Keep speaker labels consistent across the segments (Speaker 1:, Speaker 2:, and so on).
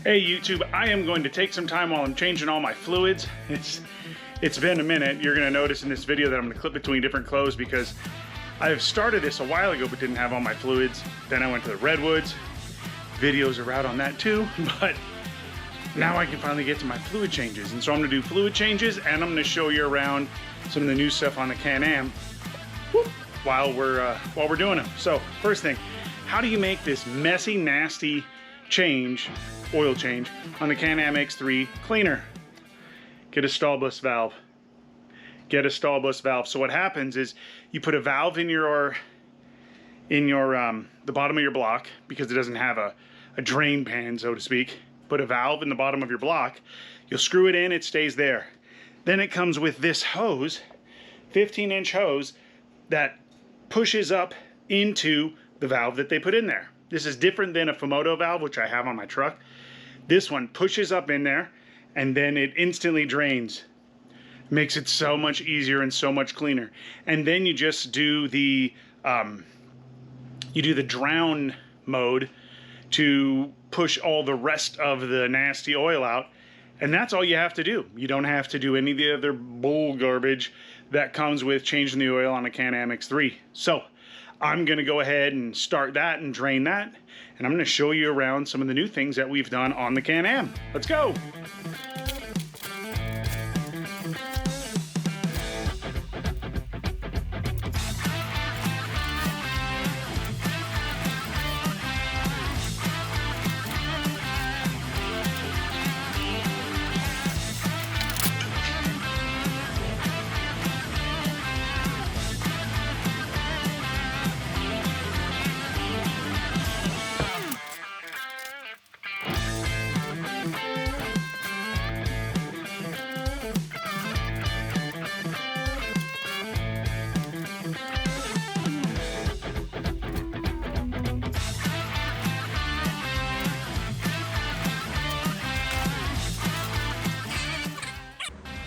Speaker 1: Hey YouTube, I am going to take some time while I'm changing all my fluids. It's been a minute. You're gonna notice in this video that I'm gonna clip between different clothes because I've started this a while ago but didn't have all my fluids. Then I went to the Redwoods. Videos are out on that too, but now I can finally get to my fluid changes. And so I'm gonna do fluid changes and I'm gonna show you around some of the new stuff on the Can-Am while we're doing them. So first thing, how do you make this messy, nasty oil change on the Can-Am X3 cleaner? Get a stall-bus valve. Get a stall-bus valve. So what happens is you put a valve in the bottom of your block because it doesn't have a drain pan, so to speak. Put a valve in the bottom of your block. You'll screw it in, it stays there. Then it comes with this hose, 15-inch hose, that pushes up into the valve that they put in there. This is different than a Fumoto valve, which I have on my truck. This one pushes up in there and then it instantly drains. Makes it so much easier and so much cleaner. And then you just do the drown mode to push all the rest of the nasty oil out. And that's all you have to do. You don't have to do any of the other bull garbage that comes with changing the oil on a Can-Am X3. So I'm gonna go ahead and start that and drain that. And I'm gonna show you around some of the new things that we've done on the Can-Am. Let's go.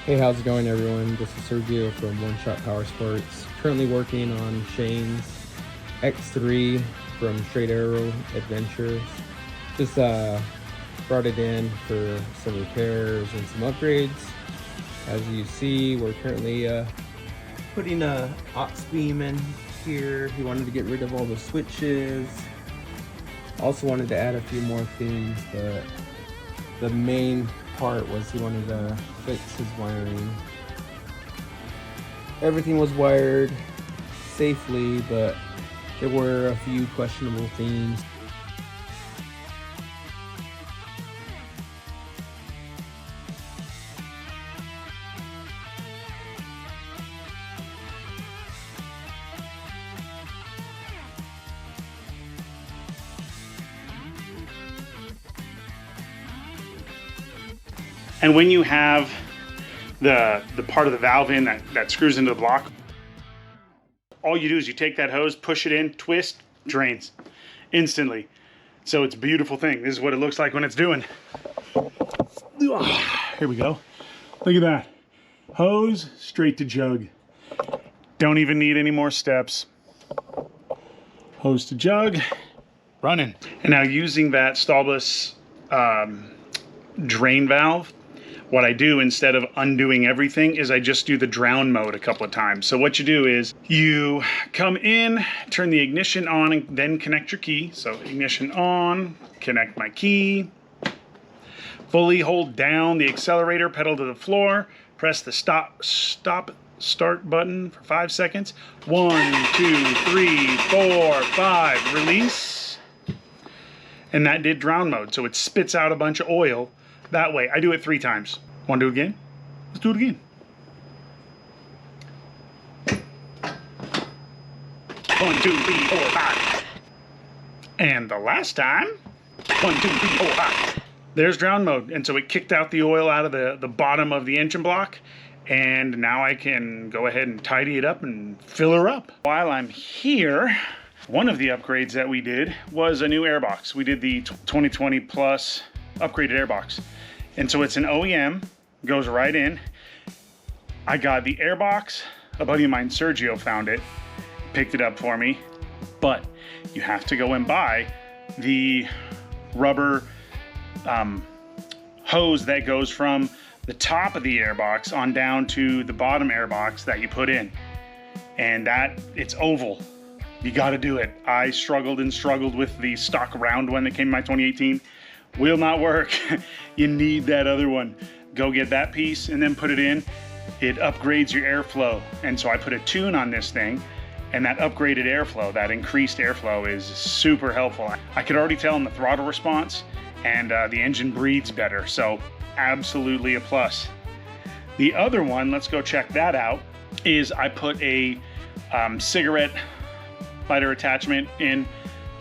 Speaker 2: Hey, how's it going everyone? This is Sergio from OneShot Powersports. Currently working on Shane's X3 from Straight Arrow Adventures. Just brought it in for some repairs and some upgrades. As you see, we're currently putting a aux beam in here. He wanted to get rid of all the switches. Also wanted to add a few more things, but the main part was he wanted to fix his wiring. Everything was wired safely, but there were a few questionable things.
Speaker 1: And when you have the part of the valve in that screws into the block, all you do is you take that hose, push it in, twist, drains instantly. So it's a beautiful thing. This is what it looks like when it's doing. Here we go. Look at that. Hose straight to jug. Don't even need any more steps. Hose to jug, running. And now using that stall-bus drain valve, what I do instead of undoing everything is I just do the drown mode a couple of times. So what you do is you come in, turn the ignition on, and then connect your key. So ignition on, connect my key, fully hold down the accelerator pedal to the floor, press the start button for 5 seconds. 1, 2, 3, 4, 5, release. And that did drown mode. So it spits out a bunch of oil. That way, I do it 3 times. Want to do it again? Let's do it again. 1, 2, 3, 4, 5. And the last time, 1, 2, 3, 4, 5. There's drown mode. And so it kicked out the oil out of the bottom of the engine block. And now I can go ahead and tidy it up and fill her up. While I'm here, one of the upgrades that we did was a new airbox. We did the 2020 plus upgraded airbox. And so it's an OEM, goes right in. I got the airbox. A buddy of mine, Sergio, found it, picked it up for me. But you have to go and buy the rubber hose that goes from the top of the airbox on down to the bottom airbox that you put in. And that, it's oval. You gotta do it. I struggled with the stock round one that came in my 2018. Will not work. You need that other one. Go get that piece and then put it in. It upgrades your airflow. And so I put a tune on this thing, and that upgraded airflow, that increased airflow is super helpful. I could already tell in the throttle response, and the engine breathes better. So absolutely a plus. The other one, let's go check that out, is I put a cigarette lighter attachment in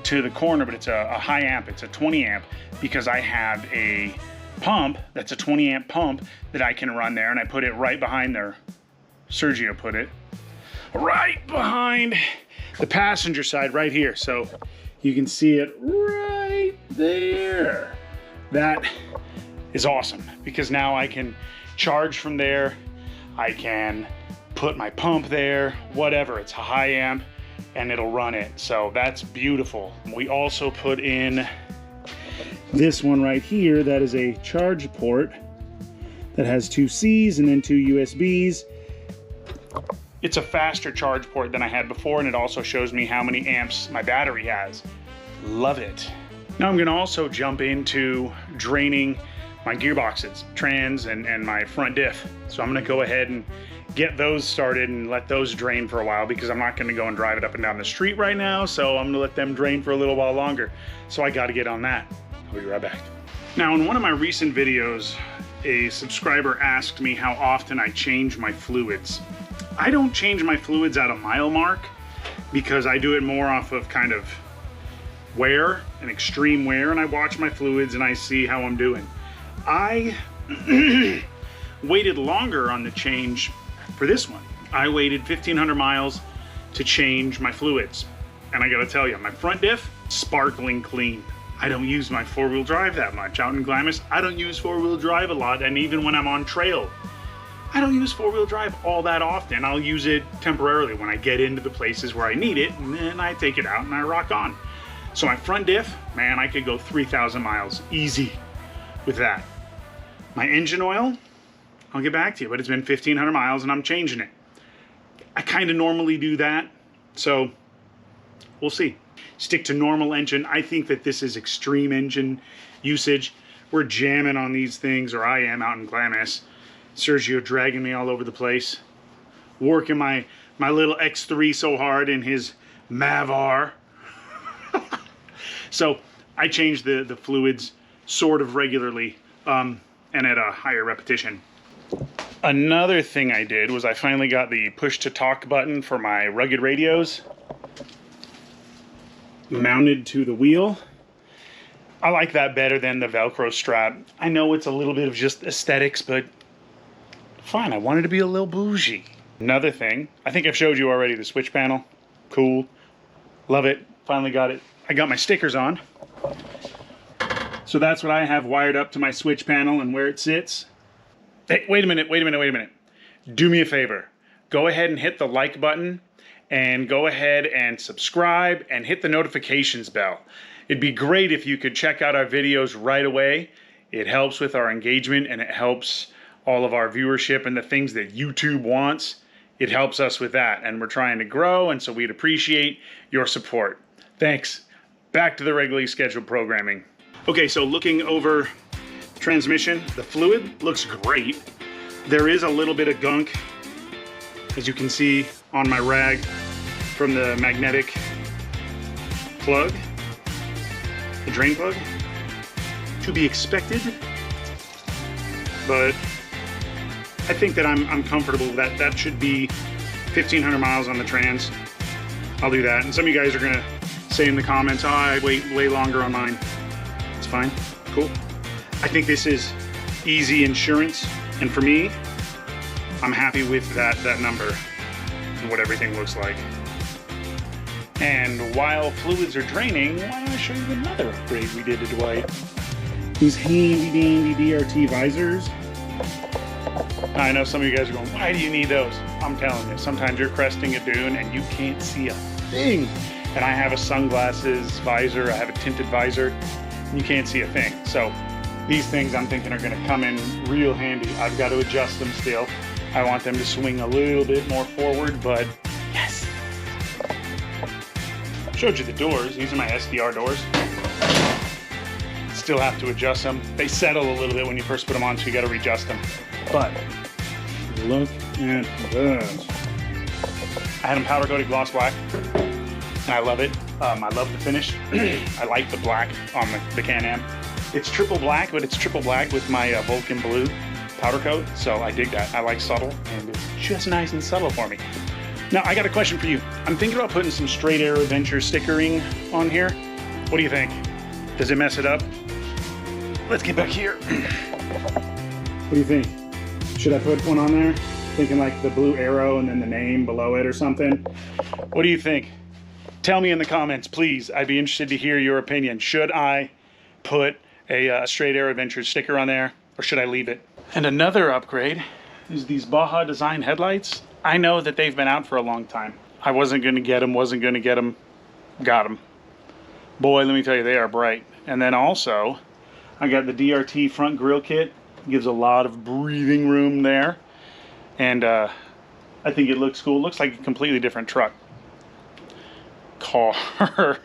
Speaker 1: to the corner, but it's a high amp, it's a 20 amp, because I have a pump that's a 20 amp pump that I can run there, and I put it right behind there. Sergio put it right behind the passenger side right here, so you can see it right there. That is awesome, because now I can charge from there, I can put my pump there, whatever. It's a high amp and it'll run it, so that's beautiful. We also put in this one right here that is a charge port that has 2 C's and then 2 USBs. It's a faster charge port than I had before, and it also shows me how many amps my battery has. Love it. Now I'm gonna also jump into draining my gearboxes, trans, and my front diff. So I'm gonna go ahead and get those started and let those drain for a while, because I'm not gonna go and drive it up and down the street right now, so I'm gonna let them drain for a little while longer. So I gotta get on that. I'll be right back. Now, in one of my recent videos, a subscriber asked me how often I change my fluids. I don't change my fluids at a mile mark, because I do it more off of kind of wear, an extreme wear, and I watch my fluids and I see how I'm doing. I waited longer on the change for this one. I waited 1,500 miles to change my fluids. And I gotta tell you, my front diff, sparkling clean. I don't use my 4-wheel drive that much. Out in Glamis, I don't use 4-wheel drive a lot, and even when I'm on trail, I don't use 4-wheel drive all that often. I'll use it temporarily when I get into the places where I need it, and then I take it out and I rock on. So my front diff, man, I could go 3,000 miles easy with that. My engine oil, I'll get back to you, but it's been 1,500 miles and I'm changing it. I kind of normally do that, so we'll see. Stick to normal engine. I think that this is extreme engine usage. We're jamming on these things, or I am out in Glamis. Sergio dragging me all over the place. Working my little X3 so hard in his Mavar. So I change the fluids sort of regularly and at a higher repetition. Another thing I did was I finally got the push to talk button for my rugged radios mounted to the wheel. I like that better than the Velcro strap. I know it's a little bit of just aesthetics, but fine, I wanted to be a little bougie. Another thing, I think I've showed you already the switch panel. Cool, love it, finally got it. I got my stickers on. So that's what I have wired up to my switch panel and where it sits. Hey, wait a minute. Do me a favor. Go ahead and hit the like button, and go ahead and subscribe and hit the notifications bell. It'd be great if you could check out our videos right away. It helps with our engagement, and it helps all of our viewership and the things that YouTube wants. It helps us with that, and we're trying to grow, and so we'd appreciate your support. Thanks. Back to the regularly scheduled programming. Okay, so looking over transmission, the fluid looks great. There is a little bit of gunk, as you can see on my rag, from the magnetic plug, the drain plug. To be expected, but I think that I'm comfortable that that should be 1,500 miles on the trans. I'll do that. And some of you guys are gonna say in the comments, oh, I wait way longer on mine. It's fine, cool. I think this is easy insurance, and for me, I'm happy with that number and what everything looks like. And while fluids are draining, why don't I show you another upgrade we did to Dwight? These handy dandy DRT visors. I know some of you guys are going, why do you need those? I'm telling you, sometimes you're cresting a dune and you can't see a thing. And I have a sunglasses visor, I have a tinted visor, and you can't see a thing. So These things I'm thinking are gonna come in real handy. I've got to adjust them still. I want them to swing a little bit more forward, but yes. Showed you the doors. These are my SDR doors. Still have to adjust them. They settle a little bit when you first put them on, so you gotta readjust them. But look at this. I had them powder coated gloss black, and I love it. I love the finish. I like the black on the Can-Am. It's triple black, but it's triple black with my Vulcan blue powder coat, so I dig that. I like subtle, and it's just nice and subtle for me. Now, I got a question for you. I'm thinking about putting some Straight Arrow Adventure stickering on here. What do you think? Does it mess it up? Let's get back here. What do you think? Should I put one on there? Thinking like the blue arrow and then the name below it or something. What do you think? Tell me in the comments, please. I'd be interested to hear your opinion. Should I put a Straight Arrow Adventure sticker on there, or should I leave it? And another upgrade is these Baja Design headlights. I know that they've been out for a long time. I wasn't gonna get them, got them. Boy, let me tell you, they are bright. And then also, I got the DRT front grille kit. Gives a lot of breathing room there. And I think it looks cool. It looks like a completely different truck. Car.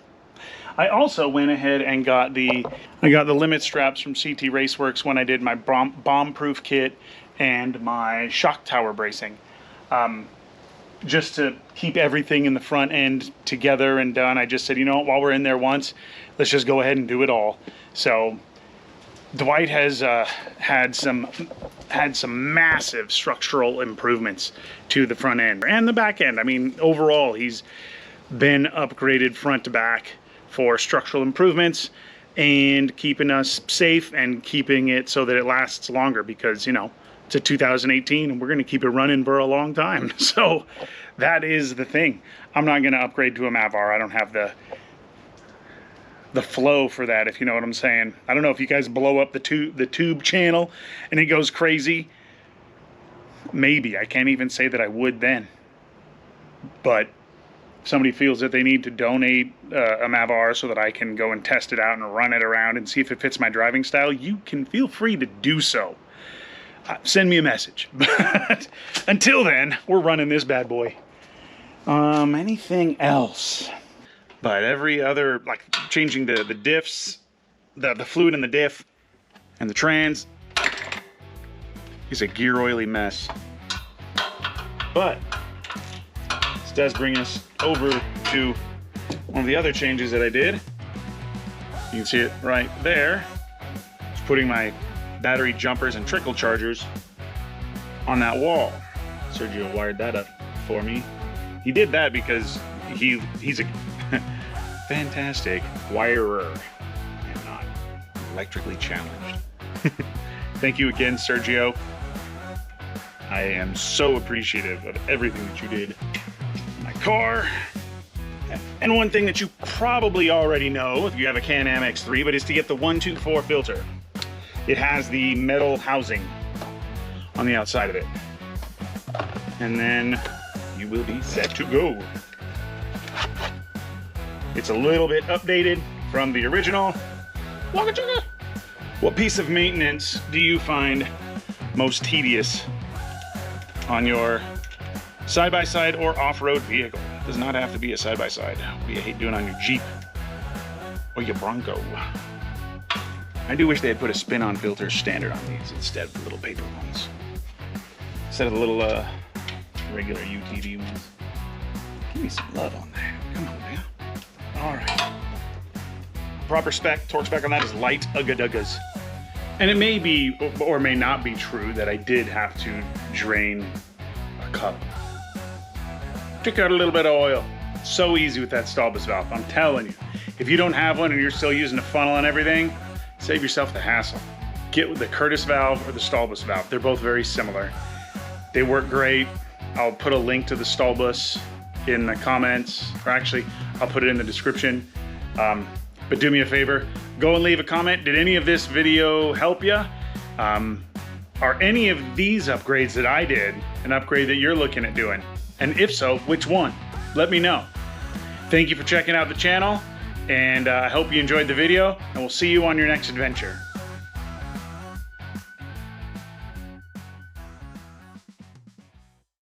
Speaker 1: I also went ahead and got the limit straps from CT Raceworks when I did my bomb-proof kit and my shock tower bracing. Just to keep everything in the front end together and done, I just said, you know what, while we're in there once, let's just go ahead and do it all. So Dwight has had some massive structural improvements to the front end and the back end. I mean, overall, he's been upgraded front to back for structural improvements and keeping us safe and keeping it so that it lasts longer, because, you know, it's a 2018 and we're going to keep it running for a long time. So that is the thing. I'm not going to upgrade to a Mavar. I don't have the flow for that, if you know what I'm saying. I don't know if you guys blow up the tube channel and it goes crazy. Maybe. I can't even say that I would then. But if somebody feels that they need to donate a Mavar so that I can go and test it out and run it around and see if it fits my driving style, you can feel free to do so. Send me a message. But until then, we're running this bad boy. Anything else? But every other, like changing the diffs, the fluid in the diff and the trans is a gear oily mess. But this does bring us over to one of the other changes that I did. You can see it right there. Just putting my battery jumpers and trickle chargers on that wall. Sergio wired that up for me. He did that because he's a fantastic wirer and not electrically challenged. Thank you again, Sergio. I am so appreciative of everything that you did in my car. And one thing that you probably already know if you have a Can-Am X3, but is to get the 124 filter. It has the metal housing on the outside of it. And then you will be set to go. It's a little bit updated from the original. What piece of maintenance do you find most tedious on your side-by-side or off-road vehicle? It does not have to be a side-by-side. What do you hate doing on your Jeep or your Bronco? I do wish they had put a spin-on filter standard on these instead of the little paper ones. Instead of the little regular UTV ones. Give me some love on that. Come on, man. All right. Proper spec, torque spec on that is light ugga-duggas. And it may be or may not be true that I did have to drain a cup. Took out a little bit of oil. So easy with that stall bus valve, I'm telling you. If you don't have one and you're still using a funnel and everything, save yourself the hassle. Get with the Curtis valve or the stall bus valve. They're both very similar. They work great. I'll put a link to the stall bus in the comments, or actually, I'll put it in the description. But do me a favor, go and leave a comment. Did any of this video help you? Are any of these upgrades that I did an upgrade that you're looking at doing? And if so, which one? Let me know. Thank you for checking out the channel, and I hope you enjoyed the video, and we'll see you on your next adventure.